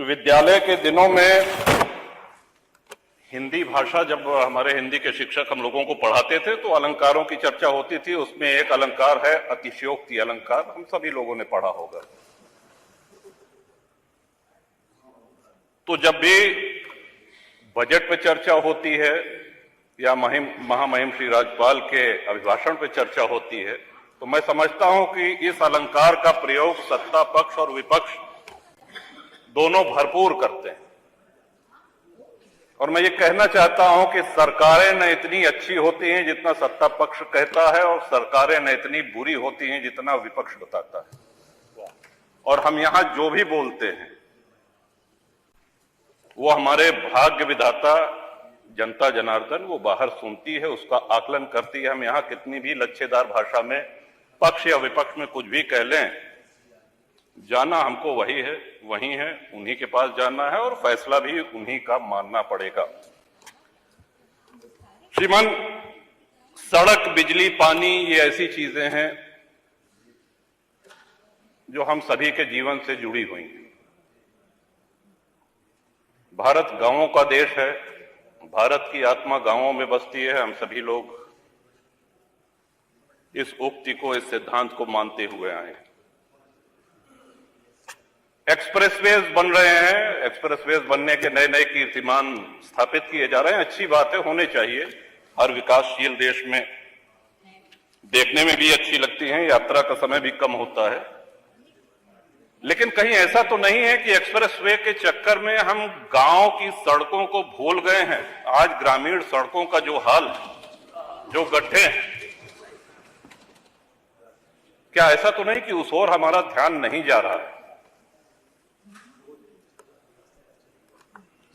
विद्यालय के दिनों में हिंदी भाषा, जब हमारे हिंदी के शिक्षक हम लोगों को पढ़ाते थे तो अलंकारों की चर्चा होती थी। उसमें एक अलंकार है अतिशयोक्ति अलंकार, हम सभी लोगों ने पढ़ा होगा। तो जब भी बजट पे चर्चा होती है या महामहिम श्री राज्यपाल के अभिभाषण पे चर्चा होती है तो मैं समझता हूं कि इस अलंकार का प्रयोग सत्ता पक्ष और विपक्ष दोनों भरपूर करते हैं। और मैं ये कहना चाहता हूं कि सरकारें न इतनी अच्छी होती हैं जितना सत्ता पक्ष कहता है, और सरकारें न इतनी बुरी होती हैं जितना विपक्ष बताता है। और हम यहां जो भी बोलते हैं वो हमारे भाग्य विधाता जनता जनार्दन वो बाहर सुनती है, उसका आकलन करती है। हम यहां कितनी भी लच्छेदार भाषा में पक्ष या विपक्ष में कुछ भी कह लें, जाना हमको वही है, वही है, उन्हीं के पास जाना है और फैसला भी उन्हीं का मानना पड़ेगा। श्रीमान, सड़क, बिजली, पानी ये ऐसी चीजें हैं जो हम सभी के जीवन से जुड़ी हुई हैं। भारत गांवों का देश है, भारत की आत्मा गांवों में बसती है। हम सभी लोग इस उक्ति को, इस सिद्धांत को मानते हुए आए हैं। एक्सप्रेसवेज बन रहे हैं, एक्सप्रेसवेज बनने के नए नए कीर्तिमान स्थापित किए जा रहे हैं। अच्छी बात है, होने चाहिए। हर विकासशील देश में देखने में भी अच्छी लगती हैं, यात्रा का समय भी कम होता है। लेकिन कहीं ऐसा तो नहीं है कि एक्सप्रेसवे के चक्कर में हम गांव की सड़कों को भूल गए हैं। आज ग्रामीण सड़कों का जो हाल, जो गड्ढे हैं, क्या ऐसा तो नहीं कि उस ओर हमारा ध्यान नहीं जा रहा है?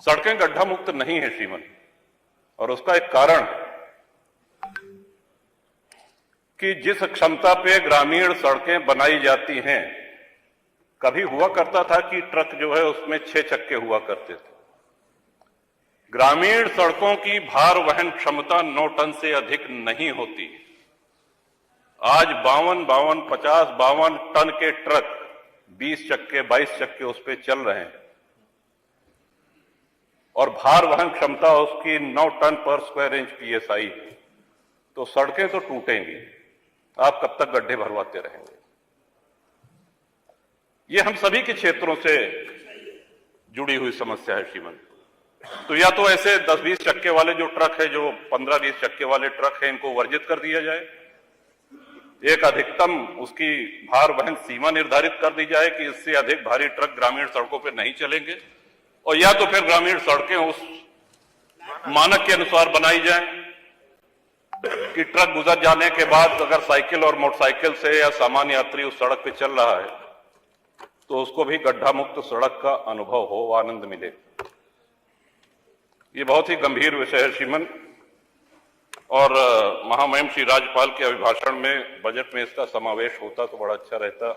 सड़कें गड्ढा मुक्त नहीं है श्रीमन, और उसका एक कारण कि जिस क्षमता पे ग्रामीण सड़कें बनाई जाती हैं, कभी हुआ करता था कि ट्रक जो है उसमें 6 चक्के हुआ करते थे। ग्रामीण सड़कों की भार वहन क्षमता 9 टन से अधिक नहीं होती। आज 52 टन के ट्रक 20 चक्के 22 चक्के उस पर चल रहे हैं और भार वहन क्षमता उसकी 9 टन पर स्क्वायर इंच PSI है। तो सड़कें तो टूटेंगी, आप कब तक गड्ढे भरवाते रहेंगे? ये हम सभी के क्षेत्रों से जुड़ी हुई समस्या है श्रीमन। तो या तो ऐसे 10-20 चक्के वाले जो ट्रक है, जो 15-20 चक्के वाले ट्रक है, इनको वर्जित कर दिया जाए। एक अधिकतम उसकी भार वहन सीमा निर्धारित कर दी जाए कि इससे अधिक भारी ट्रक ग्रामीण सड़कों पर नहीं चलेंगे, और या तो फिर ग्रामीण सड़कें उस मानक के अनुसार बनाई जाएं कि ट्रक गुजर जाने के बाद अगर साइकिल और मोटरसाइकिल से या सामान्य यात्री उस सड़क पे चल रहा है तो उसको भी गड्ढा मुक्त सड़क का अनुभव हो, आनंद मिले। ये बहुत ही गंभीर विषय है श्रीमन, और महामहिम श्री राज्यपाल के अभिभाषण में, बजट में इसका समावेश होता तो बड़ा अच्छा रहता।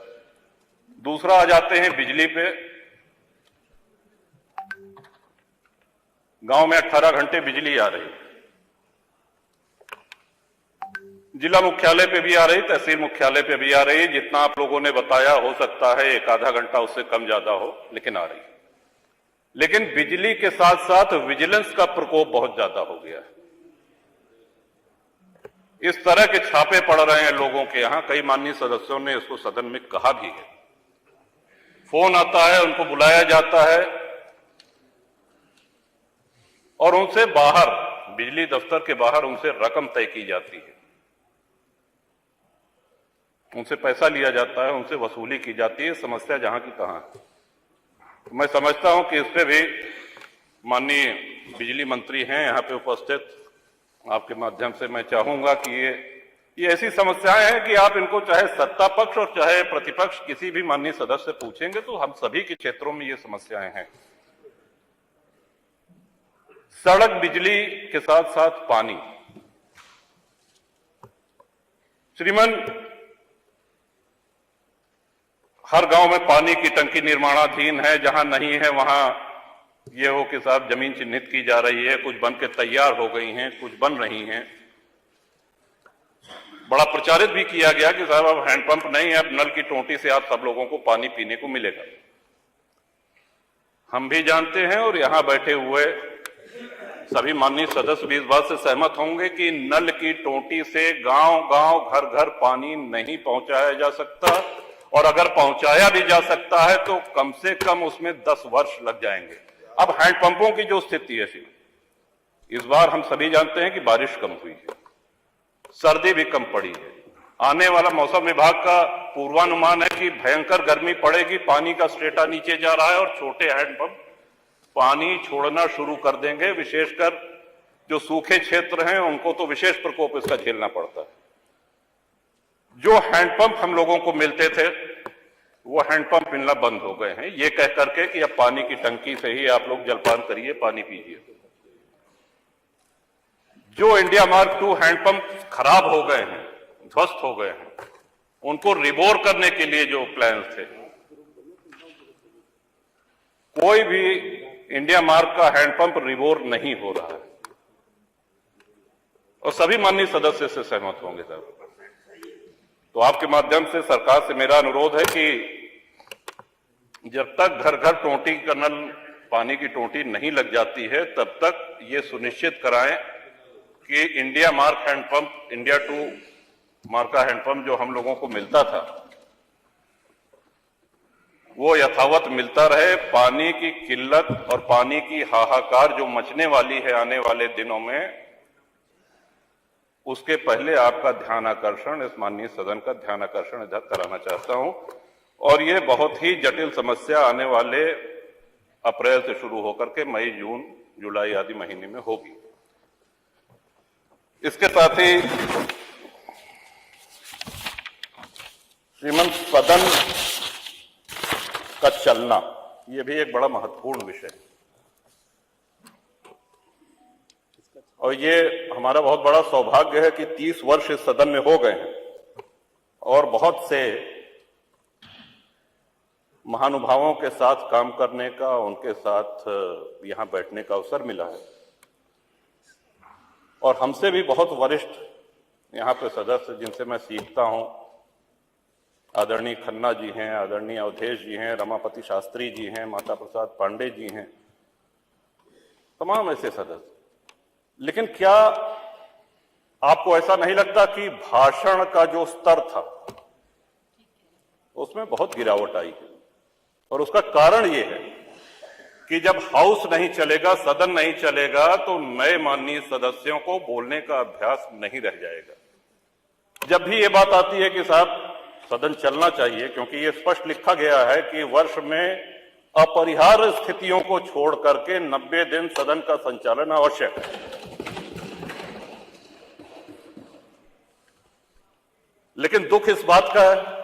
दूसरा आ जाते हैं बिजली पे। गांव में 18 घंटे बिजली आ रही, जिला मुख्यालय पे भी आ रही, तहसील मुख्यालय पे भी आ रही। जितना आप लोगों ने बताया, हो सकता है 1-आधा घंटा उससे कम ज्यादा हो, लेकिन आ रही। लेकिन बिजली के साथ साथ विजिलेंस का प्रकोप बहुत ज्यादा हो गया है। इस तरह के छापे पड़ रहे हैं लोगों के यहां। कई माननीय सदस्यों ने इसको सदन में कहा भी है। फोन आता है, उनको बुलाया जाता है और उनसे बाहर, बिजली दफ्तर के बाहर उनसे रकम तय की जाती है, उनसे पैसा लिया जाता है, उनसे वसूली की जाती है। समस्या जहां की तहां है। तो मैं समझता हूं कि इस पे भी माननीय बिजली मंत्री हैं यहां पे उपस्थित, आपके माध्यम से मैं चाहूंगा कि ये ऐसी समस्याएं हैं कि आप इनको चाहे सत्ता पक्ष और चाहे प्रतिपक्ष किसी भी माननीय सदस्य से पूछेंगे तो हम सभी के क्षेत्रों में ये समस्याएं हैं। सड़क, बिजली के साथ साथ पानी। श्रीमन, हर गांव में पानी की टंकी निर्माणाधीन है। जहां नहीं है वहां ये हो कि साहब जमीन चिन्हित की जा रही है, कुछ बन के तैयार हो गई हैं, कुछ बन रही हैं। बड़ा प्रचारित भी किया गया कि साहब अब हैंडपंप नहीं है, अब नल की टोंटी से आप सब लोगों को पानी पीने को मिलेगा। हम भी जानते हैं और यहां बैठे हुए सभी माननीय सदस्य भी इस बात से सहमत होंगे कि नल की टोंटी से गांव गांव घर घर पानी नहीं पहुंचाया जा सकता, और अगर पहुंचाया भी जा सकता है तो कम से कम उसमें 10 वर्ष लग जाएंगे। अब हैंडपंपों की जो स्थिति है, इस बार हम सभी जानते हैं कि बारिश कम हुई है, सर्दी भी कम पड़ी है। आने वाला मौसम विभाग का पूर्वानुमान है कि भयंकर गर्मी पड़ेगी, पानी का स्टेटा नीचे जा रहा है और छोटे हैंडपंप पानी छोड़ना शुरू कर देंगे। विशेषकर जो सूखे क्षेत्र हैं उनको तो विशेष प्रकोप इसका झेलना पड़ता है। जो हैंडपंप हम लोगों को मिलते थे वो हैंडपंप मिलना बंद हो गए हैं, ये कह करके कि अब पानी की टंकी से ही आप लोग जलपान करिए, पानी पीजिए। जो इंडिया मार्क 2 हैंडपंप खराब हो गए हैं, ध्वस्त हो गए हैं, उनको रिबोर करने के लिए जो प्लान थे, कोई भी इंडिया मार्क का हैंडपंप रिबोर नहीं हो रहा है, और सभी माननीय सदस्य से सहमत होंगे साहब। तो आपके माध्यम से सरकार से मेरा अनुरोध है कि जब तक घर घर टोंटी का नल, पानी की टोंटी नहीं लग जाती है, तब तक ये सुनिश्चित कराएं कि India mark hand pump, India 2 mark का हैंडपंप जो हम लोगों को मिलता था वो यथावत मिलता रहे। पानी की किल्लत और पानी की हाहाकार जो मचने वाली है आने वाले दिनों में, उसके पहले आपका ध्यान आकर्षण, इस माननीय सदन का ध्यान आकर्षण इधर कराना चाहता हूं। और ये बहुत ही जटिल समस्या आने वाले अप्रैल से शुरू होकर के मई, जून, जुलाई आदि महीने में होगी। इसके साथ ही श्रीमंत सदन का चलना, यह भी एक बड़ा महत्वपूर्ण विषय है, और ये हमारा बहुत बड़ा सौभाग्य है कि 30 वर्ष इस सदन में हो गए हैं और बहुत से महानुभावों के साथ काम करने का, उनके साथ यहां बैठने का अवसर मिला है। और हमसे भी बहुत वरिष्ठ यहां पे सदस्य जिनसे मैं सीखता हूं, आदरणीय खन्ना जी हैं, आदरणीय अवधेश जी हैं, रमापति शास्त्री जी हैं, माता प्रसाद पांडे जी हैं, तमाम ऐसे सदस्य। लेकिन क्या आपको ऐसा नहीं लगता कि भाषण का जो स्तर था उसमें बहुत गिरावट आई है? और उसका कारण यह है कि जब हाउस नहीं चलेगा, सदन नहीं चलेगा, तो नए माननीय सदस्यों को बोलने का अभ्यास नहीं रह जाएगा। जब भी ये बात आती है कि साहब सदन चलना चाहिए, क्योंकि ये स्पष्ट लिखा गया है कि वर्ष में अपरिहार्य स्थितियों को छोड़ करके 90 दिन सदन का संचालन आवश्यक है। लेकिन दुख इस बात का है,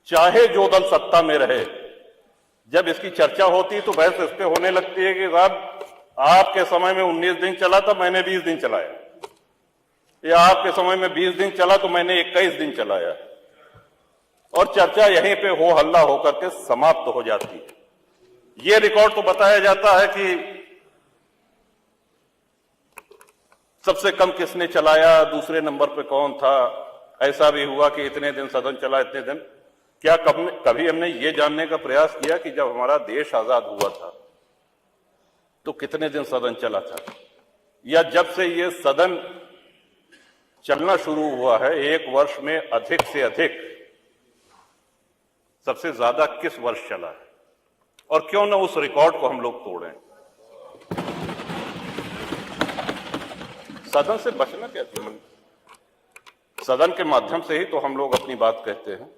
चाहे जो दल सत्ता में रहे, जब इसकी चर्चा होती है तो बहस इस पे होने लगती है कि साहब आपके समय में 19 दिन चला था, मैंने 20 दिन चलाया, या आपके समय में 20 दिन चला तो मैंने 21 दिन चलाया, और चर्चा यहीं पे हो हल्ला होकर के समाप्त हो जाती है। ये रिकॉर्ड तो बताया जाता है कि सबसे कम किसने चलाया, दूसरे नंबर पे कौन था, ऐसा भी हुआ कि इतने दिन सदन चला, इतने दिन। क्या कभी हमने ये जानने का प्रयास किया कि जब हमारा देश आजाद हुआ था तो कितने दिन सदन चला था, या जब से ये सदन चलना शुरू हुआ है एक वर्ष में अधिक से अधिक सबसे ज्यादा किस वर्ष चला है, और क्यों ना उस रिकॉर्ड को हम लोग तोड़ें। सदन से बचना कैसे? सदन के माध्यम से ही तो हम लोग अपनी बात कहते हैं,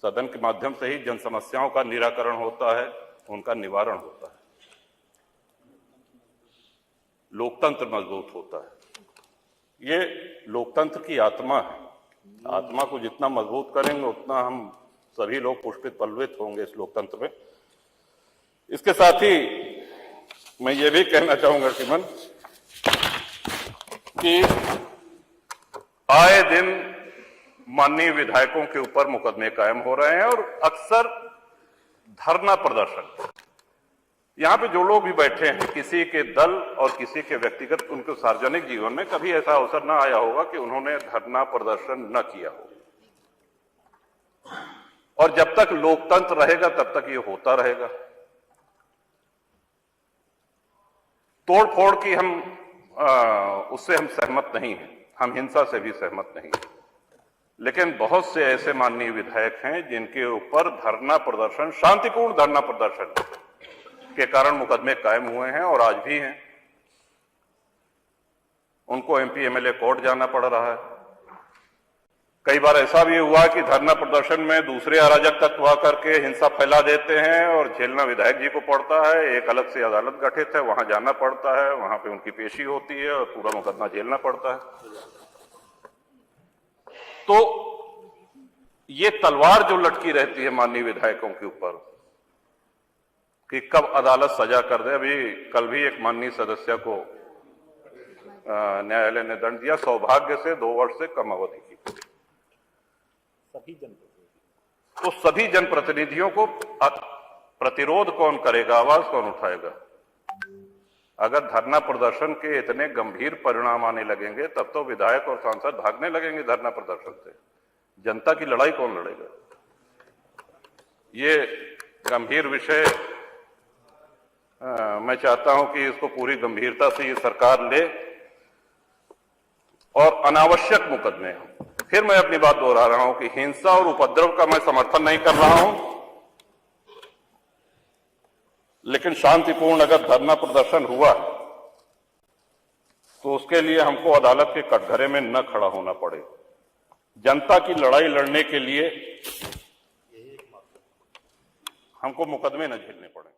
सदन के माध्यम से ही जन समस्याओं का निराकरण होता है, उनका निवारण होता है, लोकतंत्र मजबूत होता है। ये लोकतंत्र की आत्मा है। आत्मा को जितना मजबूत करेंगे उतना हम सभी लोग पुष्पित पल्लवित होंगे इस लोकतंत्र में। इसके साथ ही मैं ये भी कहना चाहूंगा श्रीमान कि आए दिन माननीय विधायकों के ऊपर मुकदमे कायम हो रहे हैं, और अक्सर धरना प्रदर्शन, यहां पे जो लोग भी बैठे हैं, किसी के दल और किसी के व्यक्तिगत, उनके सार्वजनिक जीवन में कभी ऐसा अवसर ना आया होगा कि उन्होंने धरना प्रदर्शन न किया हो। और जब तक लोकतंत्र रहेगा तब तक ये होता रहेगा। तोड़फोड़ की उससे हम सहमत नहीं हैं, हम हिंसा से भी सहमत नहीं हैं। लेकिन बहुत से ऐसे माननीय विधायक हैं जिनके ऊपर धरना प्रदर्शन, शांतिपूर्ण धरना प्रदर्शन के कारण मुकदमे कायम हुए हैं और आज भी हैं। उनको एमपी एमएलए कोर्ट जाना पड़ रहा है। कई बार ऐसा भी हुआ कि धरना प्रदर्शन में दूसरे अराजक तत्व आकर के हिंसा फैला देते हैं और झेलना विधायक जी को पड़ता है। एक अलग से अदालत गठित है, वहां जाना पड़ता है, वहां पे उनकी पेशी होती है और पूरा मुकदमा झेलना पड़ता है। तो ये तलवार जो लटकी रहती है माननीय विधायकों के ऊपर कि कब अदालत सजा कर दे। अभी कल भी एक माननीय सदस्य को न्यायालय ने दंड दिया, सौभाग्य से 2 वर्ष से कम अवधि की। तो सभी जनप्रतिनिधियों को प्रतिरोध कौन करेगा, आवाज कौन उठाएगा? अगर धरना प्रदर्शन के इतने गंभीर परिणाम आने लगेंगे तब तो विधायक और सांसद भागने लगेंगे धरना प्रदर्शन से। जनता की लड़ाई कौन लड़ेगा? ये गंभीर विषय मैं चाहता हूं कि इसको पूरी गंभीरता से ये सरकार ले और अनावश्यक मुकदमे। फिर मैं अपनी बात दोहरा रहा हूं कि हिंसा और उपद्रव का मैं समर्थन नहीं कर रहा हूं, लेकिन शांतिपूर्ण अगर धरना प्रदर्शन हुआ तो उसके लिए हमको अदालत के कटघरे में न खड़ा होना पड़े। जनता की लड़ाई लड़ने के लिए हमको मुकदमे न झेलने पड़े।